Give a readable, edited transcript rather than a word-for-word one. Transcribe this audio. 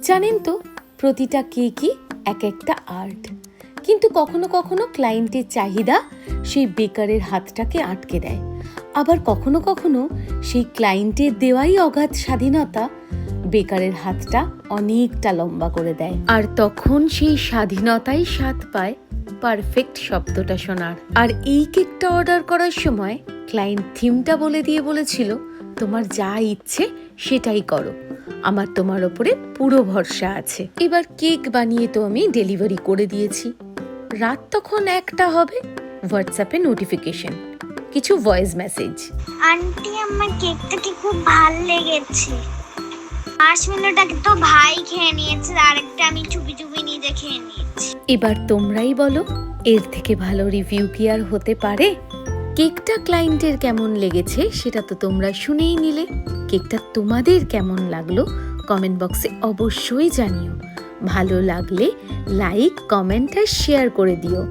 জানেন তো, প্রতিটা কেকই এক একটা আর্ট। কিন্তু কখনো কখনো ক্লায়েন্টের চাহিদা সেই বেকারের হাতটাকে আটকে দেয়, আবার কখনো কখনো সেই ক্লায়েন্টের দেওয়াই অগাধ স্বাধীনতা বেকারের হাতটা অনেকটা লম্বা করে দেয়। আর তখন সেই স্বাধীনতাই স্বাদ পায় পারফেক্ট শব্দটা শোনার। আর এই কেকটা অর্ডার করার সময় ক্লায়েন্ট থিমটা বলে দিয়ে বলেছিল, তোমার যা ইচ্ছে সেটাই করো, আমার তোমার ওপরে পুরো ভরসা আছে। এবার কেক বানিয়ে তো আমি ডেলিভারি করে দিয়েছি। রাত তখন 1টা হবে, হোয়াটসঅ্যাপে নোটিফিকেশন, কিছু ভয়েস মেসেজ। আন্টি, আমার কেকটা কি খুব ভালো লেগেছে। মার্শমেলোটাকে তো ভাই খেয়ে নিয়েছে, আরেকটা আমি চুপি চুপি নিজে খেয়ে নিয়েছি। এবার তোমরাই বলো, এর থেকে ভালো রিভিউ কি আর হতে পারে? কেকটা ক্লায়েন্টের কেমন লেগেছে সেটা তো তোমরা শুনেই নিলে। কেকটা তোমাদের কেমন লাগলো কমেন্ট বক্সে অবশ্যই জানিও। ভালো লাগলে লাইক, কমেন্ট আর শেয়ার করে দিও।